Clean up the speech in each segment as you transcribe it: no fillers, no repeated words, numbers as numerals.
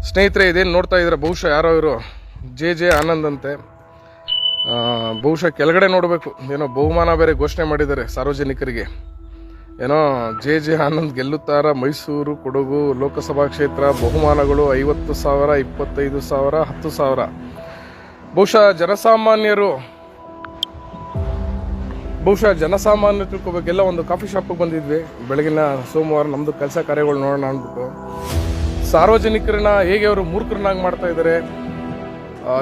ಸ್ನೇಹಿತರೆ, ಇದೇನು ನೋಡ್ತಾ ಇದ್ದಾರೆ ಬಹುಶಃ ಯಾರೋ ಇವರು ಜೆ ಆನಂದ್ ಅಂತೆ. ಬಹುಶಃ ಕೆಳಗಡೆ ನೋಡಬೇಕು, ಏನೋ ಬಹುಮಾನ ಬೇರೆ ಘೋಷಣೆ ಮಾಡಿದ್ದಾರೆ ಸಾರ್ವಜನಿಕರಿಗೆ. ಏನೋ ಜೆ ಆನಂದ್ ಗೆಲ್ಲುತ್ತಾರ ಮೈಸೂರು ಕೊಡಗು ಲೋಕಸಭಾ ಕ್ಷೇತ್ರ, ಬಹುಮಾನಗಳು 50,000, 25,000, 10,000. ಬಹುಶಃ ಜನಸಾಮಾನ್ಯರು ತಿಳ್ಕೊಬೇಕೆಲ್ಲ. ಒಂದು ಕಾಫಿ ಶಾಪಿಗೆ ಬಂದಿದ್ವಿ ಬೆಳಗಿನ ಸೋಮವಾರ, ನಮ್ಮದು ಕೆಲಸ ಕಾರ್ಯಗಳು ನೋಡೋಣ ಅಂದ್ಬಿಟ್ಟು. ಸಾರ್ವಜನಿಕರನ್ನ ಹೇಗೆ ಅವರು ಮೂರ್ಖರನ್ನಾಗಿ ಮಾಡ್ತಾ ಇದ್ದಾರೆ,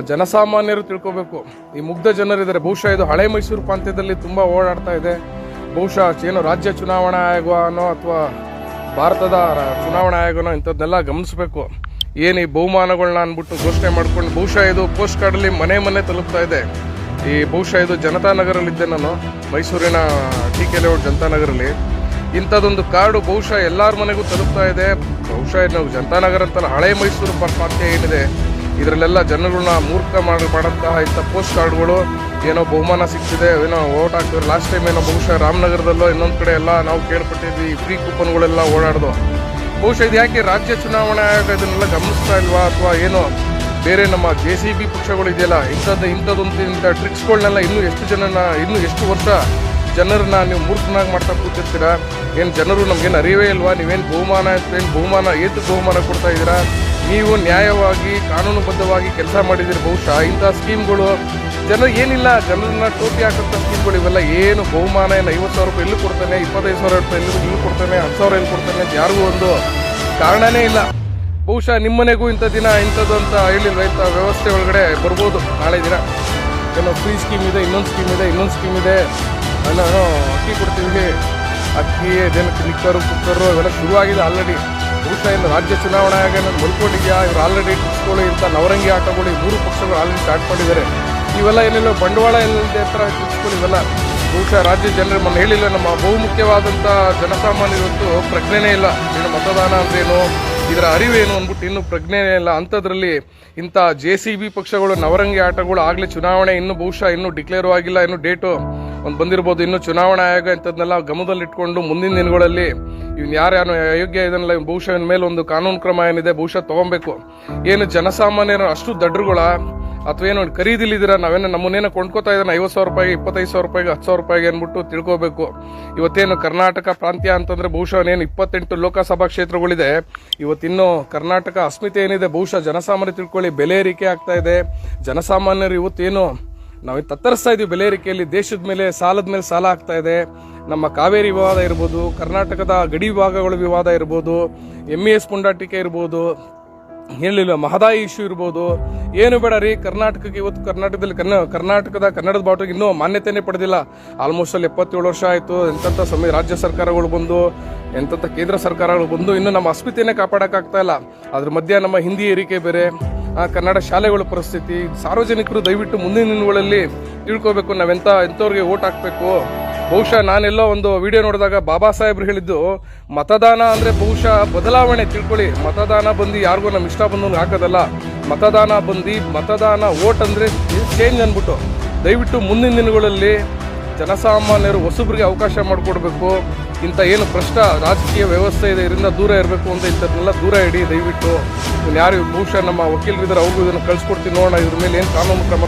ಜನಸಾಮಾನ್ಯರು ತಿಳ್ಕೊಬೇಕು. ಈ ಮುಗ್ಧ ಜನರಿದ್ದಾರೆ. ಬಹುಶಃ ಇದು ಹಳೆ ಮೈಸೂರು ಪ್ರಾಂತ್ಯದಲ್ಲಿ ತುಂಬ ಓಡಾಡ್ತಾ ಇದೆ. ಬಹುಶಃ ಏನೋ ರಾಜ್ಯ ಚುನಾವಣಾ ಆಯೋಗನೋ ಅಥವಾ ಭಾರತದ ಚುನಾವಣಾ ಆಯೋಗನೋ ಇಂಥದ್ದನ್ನೆಲ್ಲ ಗಮನಿಸಬೇಕು. ಏನು ಈ ಬಹುಮಾನಗಳನ್ನ ಅಂದ್ಬಿಟ್ಟು ಘೋಷಣೆ ಮಾಡ್ಕೊಂಡು, ಬಹುಶಃ ಇದು ಪೋಸ್ಟ್ ಕಾರ್ಡಲ್ಲಿ ಮನೆ ತಲುಪ್ತಾ ಇದೆ. ಈ ಬಹುಶಃ ಇದು ಜನತಾನಗರಲ್ಲಿದ್ದೆ ನಾನು, ಮೈಸೂರಿನ TK ಲೇಔಟ್ ಜನತಾನಗರಲ್ಲಿ. ಇಂಥದ್ದೊಂದು ಕಾರ್ಡು ಬಹುಶಃ ಎಲ್ಲರ ಮನೆಗೂ ತಲುಪ್ತಾ ಇದೆ. ಬಹುಶಃ ನಾವು ಜನತಾನಗರ ಅಂತಲ್ಲ, ಹಳೆ ಮೈಸೂರು ಪ್ರಾಂತ್ಯ ಏನಿದೆ ಇದರಲ್ಲೆಲ್ಲ ಜನಗಳನ್ನ ಮೂರ್ಖ ಮಾಡೋಂತಹ ಇಂಥ ಪೋಸ್ಟ್ ಕಾರ್ಡ್ಗಳು, ಏನೋ ಬಹುಮಾನ ಸಿಗ್ತಿದೆ, ಏನೋ ಓಟ್ ಹಾಕ್ತಿದ್ರು. ಲಾಸ್ಟ್ ಟೈಮ್ ಏನೋ ಬಹುಶಃ ರಾಮನಗರದಲ್ಲೋ ಇನ್ನೊಂದು ಕಡೆ ಎಲ್ಲ ನಾವು ಕೇಳ್ಪಟ್ಟಿದ್ವಿ, ಫ್ರೀ ಕೂಪನ್ಗಳೆಲ್ಲ ಓಡಾಡ್ದು. ಬಹುಶಃ ಇದು ಯಾಕೆ ರಾಜ್ಯ ಚುನಾವಣಾ ಆಯೋಗ ಇದನ್ನೆಲ್ಲ ಗಮನಿಸ್ತಾ ಇಲ್ವಾ, ಅಥವಾ ಏನೋ ಬೇರೆ ನಮ್ಮ JCB ಪಕ್ಷಗಳು ಇದೆಯಲ್ಲ, ಇಂಥ ಟ್ರಿಕ್ಸ್ಗಳನ್ನೆಲ್ಲ ಇನ್ನೂ ಎಷ್ಟು ವರ್ಷ ಜನರನ್ನ ನೀವು ಮೂರ್ಖನಾಗಿ ಮಾಡ್ತಾ ಕೂತಿರ್ತೀರಾ? ಏನು ಜನರು ನಮ್ಗೇನು ಅರಿವೇ ಇಲ್ವಾ? ನೀವೇನು ಬಹುಮಾನ ಕೊಡ್ತಾ ಇದ್ದೀರಾ? ನೀವು ನ್ಯಾಯವಾಗಿ ಕಾನೂನುಬದ್ಧವಾಗಿ ಕೆಲಸ ಮಾಡಿದ್ದೀರಿ. ಬಹುಶಃ ಇಂಥ ಸ್ಕೀಮ್ಗಳು ಜನರನ್ನ ಟೋಪಿ ಹಾಕಂಥ ಸ್ಕೀಮ್ಗಳು ಇವೆಲ್ಲ. ಏನು ಬಹುಮಾನ ಏನು 50,000 ರೂಪಾಯಿ ಎಲ್ಲೂ ಕೊಡ್ತಾನೆ, 25,000 ಎಲ್ಲೂ ಕೊಡ್ತಾನೆ, 10,000 ಎಲ್ಲಿ ಕೊಡ್ತಾನೆ ಅಂತ ಯಾರಿಗೂ ಒಂದು ಕಾರಣನೇ ಇಲ್ಲ. ಬಹುಶಃ ನಿಮ್ಮನೆಗೂ ಇಂಥ ದಿನ ಇಂಥದ್ದು ಅಂತ ಹೇಳಿ ರೈತ ವ್ಯವಸ್ಥೆ ಒಳಗಡೆ ಬರ್ಬೋದು. ನಾಳೆ ದಿನ ಏನೋ ಫ್ರೀ ಸ್ಕೀಮ್ ಇದೆ, ಇನ್ನೊಂದು ಸ್ಕೀಮ್ ಇದೆ, ಏನೋ ಅಕ್ಕಿ ಕೊಡ್ತೀವಿ, ಅಕ್ಕಿ ಅದೇನಕ್ಕೆ ನಿಕ್ಕರು ಕುಕ್ಕರು ಇವೆಲ್ಲ ಶುರುವಾಗಿದೆ ಆಲ್ರೆಡಿ. ಬಹುಶಃ ಇನ್ನು ರಾಜ್ಯ ಚುನಾವಣಾ ಆಯೋಗ ಮಲ್ಕೊಂಡಿದೆಯಾ? ಇವರು ಆಲ್ರೆಡಿ ಟಿಪ್ಸ್ಗಳು ಇಂಥ ನವರಂಗಿ ಆಟಗಳು 3 ಪಕ್ಷಗಳು ಆಲ್ರೆಡಿ ಸ್ಟಾರ್ಟ್ ಮಾಡಿದ್ದಾರೆ. ಇವೆಲ್ಲ ಏನಿಲ್ಲ, ಬಂಡವಾಳ ಇಲ್ಲದೆ ಥರ ಟಿಪ್ಸ್ಗಳು ಇವೆಲ್ಲ. ಬಹುಶಃ ರಾಜ್ಯ ಜನರು ಮೊನ್ನೆ ಹೇಳಿಲ್ಲ, ನಮ್ಮ ಬಹುಮುಖ್ಯವಾದಂಥ ಜನಸಾಮಾನ್ಯರಂತೂ ಪ್ರಜ್ಞೆನೇ ಇಲ್ಲ. ಏನು ಮತದಾನ ಅಂದ್ರೇನು, ಇದರ ಅರಿವೇನು ಅಂದ್ಬಿಟ್ಟು ಇನ್ನೂ ಪ್ರಜ್ಞೆನೇ ಇಲ್ಲ. ಅಂಥದ್ರಲ್ಲಿ ಇಂಥ JCB ಪಕ್ಷಗಳು ನವರಂಗಿ ಆಟಗಳು ಆಗಲೇ ಚುನಾವಣೆ ಬಹುಶಃ ಇನ್ನೂ ಡಿಕ್ಲೇರ್ ಆಗಿಲ್ಲ, ಇನ್ನೂ ಡೇಟು ಒಂದು ಬಂದಿರ್ಬೋದು. ಇನ್ನು ಚುನಾವಣಾ ಆಯೋಗ ಇಂಥದ್ದನ್ನೆಲ್ಲ ಗಮನದಲ್ಲಿಟ್ಕೊಂಡು ಮುಂದಿನ ದಿನಗಳಲ್ಲಿ ಯಾರ್ಯಾರು ಅಯೋಗ್ಯ ಇದನ್ನೆಲ್ಲ ಬಹುಶಃ ಮೇಲೆ ಒಂದು ಕಾನೂನು ಕ್ರಮ ಏನಿದೆ ಬಹುಶಃ ತಗೊಬೇಕು. ಏನು ಜನಸಾಮಾನ್ಯರು ಅಷ್ಟು ದಡ್ರುಗಳ ಅಥವಾ ಏನೋ ಖರೀದಿಲಿದ್ದೀರಾ? ನಮ್ಮನ್ನೇನೋ ಕೊಂಡ್ಕೋತಾ ಇದ್ದಾನೆ 50,000 ರೂಪಾಯಿಗೆ, 25,000 ರೂಪಾಯಿಗೆ, 10,000 ರೂಪಾಯಿಗೆ ಅಂದ್ಬಿಟ್ಟು ತಿಳ್ಕೋಬೇಕು. ಇವತ್ತೇನು ಕರ್ನಾಟಕ ಪ್ರಾಂತ್ಯ ಅಂತಂದ್ರೆ ಬಹುಶಃ ಏನು 28 ಲೋಕಸಭಾ ಕ್ಷೇತ್ರಗಳಿದೆ. ಇವತ್ತಿನ್ನು ಕರ್ನಾಟಕ ಅಸ್ಮಿತೆ ಏನಿದೆ ಬಹುಶಃ ಜನಸಾಮಾನ್ಯರು ತಿಳ್ಕೊಳ್ಳಿ. ಬೆಲೆ ಏರಿಕೆ ಆಗ್ತಾ ಇದೆ. ಜನಸಾಮಾನ್ಯರು ಇವತ್ತೇನು ನಾವು ತತ್ತರಿಸ್ತಾ ಇದೀವಿ ಬೆಲೆ ಏರಿಕೆಯಲ್ಲಿ. ದೇಶದ ಮೇಲೆ ಸಾಲದ ಮೇಲೆ ಸಾಲ ಆಗ್ತಾ ಇದೆ. ನಮ್ಮ ಕಾವೇರಿ ವಿವಾದ ಇರ್ಬೋದು, ಕರ್ನಾಟಕದ ಗಡಿ ವಿಭಾಗಗಳ ವಿವಾದ ಇರ್ಬೋದು, MES ಪುಂಡಾಟಿಕೆ ಇರ್ಬೋದು, ಹೇಳಿಲ್ಲ ಮಹದಾಯಿ ಇಶ್ಯೂ ಇರ್ಬೋದು, ಏನು ಬೇಡ ರೀ ಕರ್ನಾಟಕಕ್ಕೆ. ಇವತ್ತು ಕರ್ನಾಟಕದಲ್ಲಿ ಕನ್ನಡದ ಬಾವುಟಕ್ಕೆ ಇನ್ನೂ ಮಾನ್ಯತೆನೇ ಪಡೆದಿಲ್ಲ. ಆಲ್ಮೋಸ್ಟ್ ಅಲ್ಲಿ 77 ವರ್ಷ ಆಯಿತು. ಎಂಥ ರಾಜ್ಯ ಸರ್ಕಾರಗಳು ಬಂದು, ಎಂಥ ಕೇಂದ್ರ ಸರ್ಕಾರಗಳು ಬಂದು ಇನ್ನೂ ನಮ್ಮ ಅಸ್ಮಿತೆಯನ್ನೇ ಕಾಪಾಡೋಕ್ಕಾಗ್ತಾ ಇಲ್ಲ. ಅದ್ರ ಮಧ್ಯೆ ನಮ್ಮ ಹಿಂದಿ ಏರಿಕೆ ಬೇರೆ, ಕನ್ನಡ ಶಾಲೆಗಳ ಪರಿಸ್ಥಿತಿ. ಸಾರ್ವಜನಿಕರು ದಯವಿಟ್ಟು ಮುಂದಿನ ದಿನಗಳಲ್ಲಿ ತಿಳ್ಕೋಬೇಕು, ಎಂಥವ್ರಿಗೆ ಓಟ್ ಹಾಕಬೇಕು. ಬಹುಶಃ ನಾನೆಲ್ಲೋ ಒಂದು ವಿಡಿಯೋ ನೋಡಿದಾಗ ಬಾಬಾ ಸಾಹೇಬ್ರು ಹೇಳಿದ್ದು, ಮತದಾನ ಅಂದರೆ ಬಹುಶಃ ಬದಲಾವಣೆ. ತಿಳ್ಕೊಳ್ಳಿ, ಮತದಾನ ಬಂದು ಯಾರಿಗೂ ನಮ್ಮ ಇಷ್ಟ ಬಂದು ಹಾಕೋದಲ್ಲ. ಮತದಾನ ಓಟ್ ಅಂದರೆ ಚೇಂಜ್ ಅಂದ್ಬಿಟ್ಟು. ದಯವಿಟ್ಟು ಮುಂದಿನ ದಿನಗಳಲ್ಲಿ ಜನಸಾಮಾನ್ಯರು ಹೊಸಬ್ರಿಗೆ ಅವಕಾಶ ಮಾಡಿಕೊಡ್ಬೇಕು. ಇಂಥ ಏನು ಭ್ರಷ್ಟ ರಾಜಕೀಯ ವ್ಯವಸ್ಥೆ ಇದೆ ಇದರಿಂದ ದೂರ ಇರಬೇಕು ಅಂತ ಇಂಥದ್ದನ್ನೆಲ್ಲ ದೂರ ಇಡಿ ದಯವಿಟ್ಟು. ಯಾರು ಬಹುಶಃ ನಮ್ಮ ವಕೀಲರಿದ್ದಾರೆ, ಅವ್ರಿಗೂ ಇದನ್ನು ಕಳಿಸ್ಕೊಡ್ತೀನಿ, ನೋಡೋಣ ಇದ್ರ ಮೇಲೆ ಏನು ಕಾನೂನು ಕ್ರಮ